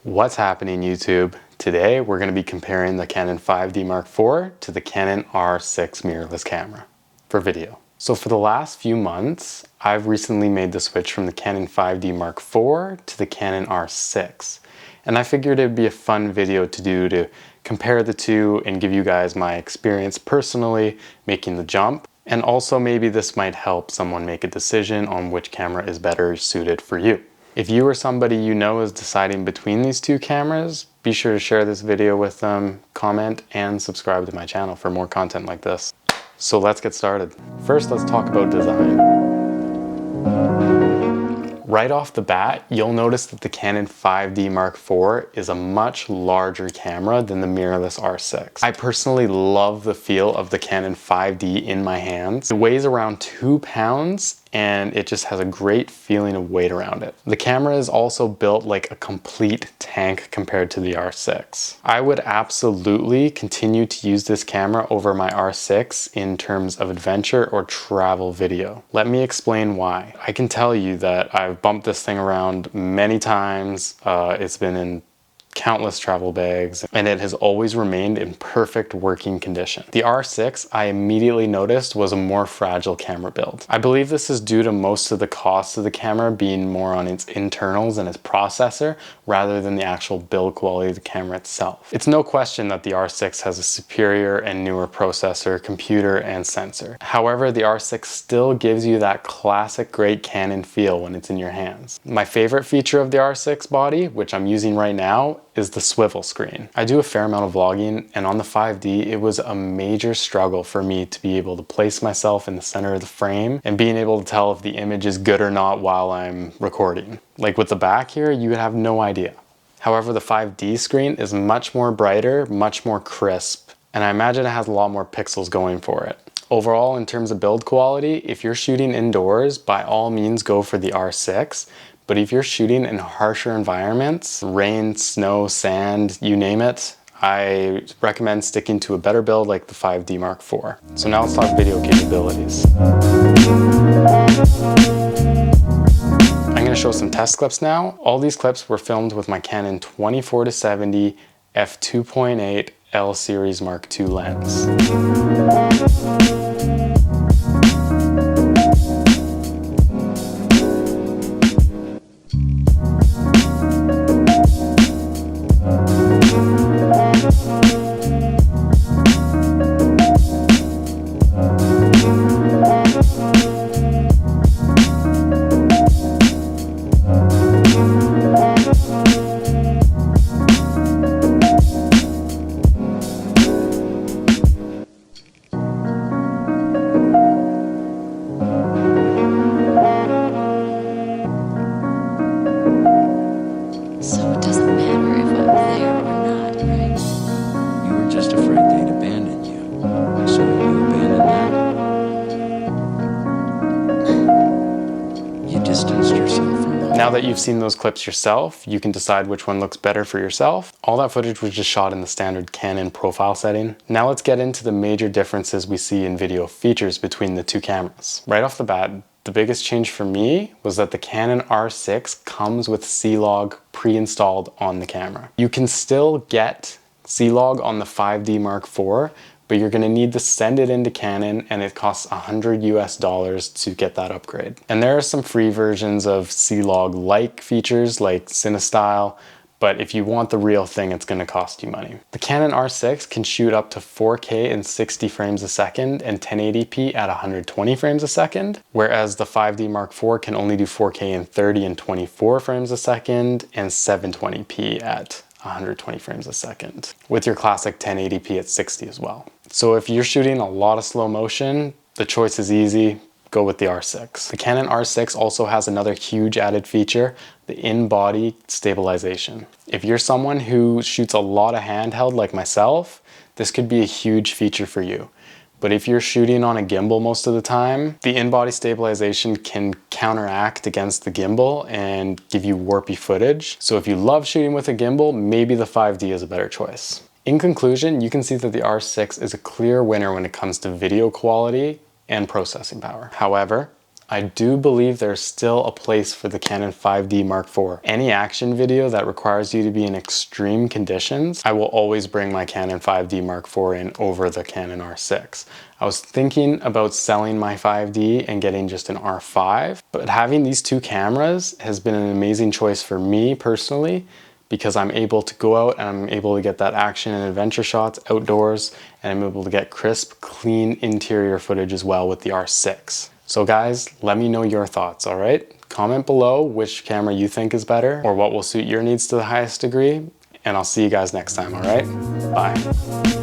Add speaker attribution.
Speaker 1: What's happening, YouTube? Today we're going to be comparing the Canon 5D Mark IV to the Canon R6 mirrorless camera for video. So for the last few months, I've recently made the switch from the Canon 5D Mark IV to the Canon R6. And I figured it'd be a fun video to do to compare the two and give you guys my experience personally making the jump. And also maybe this might help someone make a decision on which camera is better suited for you. If you or somebody you know is deciding between these two cameras, be sure to share this video with them, comment, and subscribe to my channel for more content like this. So let's get started. First, let's talk about design. Right off the bat, you'll notice that the Canon 5D Mark IV is a much larger camera than the mirrorless R6. I personally love the feel of the Canon 5D in my hands. It weighs around 2 pounds and it just has a great feeling of weight around it. The camera is also built like a complete tank compared to the R6. I would absolutely continue to use this camera over my R6 in terms of adventure or travel video. Let me explain why. I can tell you that I've bumped this thing around many times. It's been in countless travel bags, and it has always remained in perfect working condition. The R6, I immediately noticed, was a more fragile camera build. I believe this is due to most of the costs of the camera being more on its internals and its processor rather than the actual build quality of the camera itself. It's no question that the R6 has a superior and newer processor, computer, and sensor. However, the R6 still gives you that classic great Canon feel when it's in your hands. My favorite feature of the R6 body, which I'm using right now, is the swivel screen. I do a fair amount of vlogging, and on the 5D, it was a major struggle for me to be able to place myself in the center of the frame and being able to tell if the image is good or not while I'm recording. Like with the back here, you would have no idea. However, the 5D screen is much more brighter, much more crisp, and I imagine it has a lot more pixels going for it. Overall, in terms of build quality, if you're shooting indoors, by all means go for the R6. But if you're shooting in harsher environments, rain, snow, sand, you name it, I recommend sticking to a better build like the 5D Mark IV. So now let's talk video capabilities. I'm going to show some test clips now. All these clips were filmed with my Canon 24-70 f2.8 L series Mark II lens. Now that you've seen those clips yourself, you can decide which one looks better for yourself. All that footage was just shot in the standard Canon profile setting. Now let's get into the major differences we see in video features between the two cameras. Right off the bat, the biggest change for me was that the Canon R6 comes with C-Log pre-installed on the camera. You can still get C-Log on the 5D Mark IV, but you're gonna need to send it into Canon, and it costs $100 US to get that upgrade. And there are some free versions of C-Log-like features like CineStyle, but if you want the real thing, it's gonna cost you money. The Canon R6 can shoot up to 4K in 60 frames a second and 1080p at 120 frames a second, whereas the 5D Mark IV can only do 4K in 30 and 24 frames a second and 720p at 120 frames a second, with your classic 1080p at 60 as well. So if you're shooting a lot of slow motion, the choice is easy, go with the R6. The Canon R6 also has another huge added feature, the in-body stabilization. If you're someone who shoots a lot of handheld like myself, this could be a huge feature for you. But if you're shooting on a gimbal most of the time, the in-body stabilization can counteract against the gimbal and give you warpy footage. So if you love shooting with a gimbal, maybe the 5D is a better choice. In conclusion, you can see that the R6 is a clear winner when it comes to video quality and processing power. However, I do believe there's still a place for the Canon 5D Mark IV. Any action video that requires you to be in extreme conditions, I will always bring my Canon 5D Mark IV in over the Canon R6. I was thinking about selling my 5D and getting just an R5, but having these two cameras has been an amazing choice for me personally, because I'm able to go out and I'm able to get that action and adventure shots outdoors, and I'm able to get crisp, clean interior footage as well with the R6. So guys, let me know your thoughts, all right? Comment below which camera you think is better or what will suit your needs to the highest degree, and I'll see you guys next time, all right? Bye.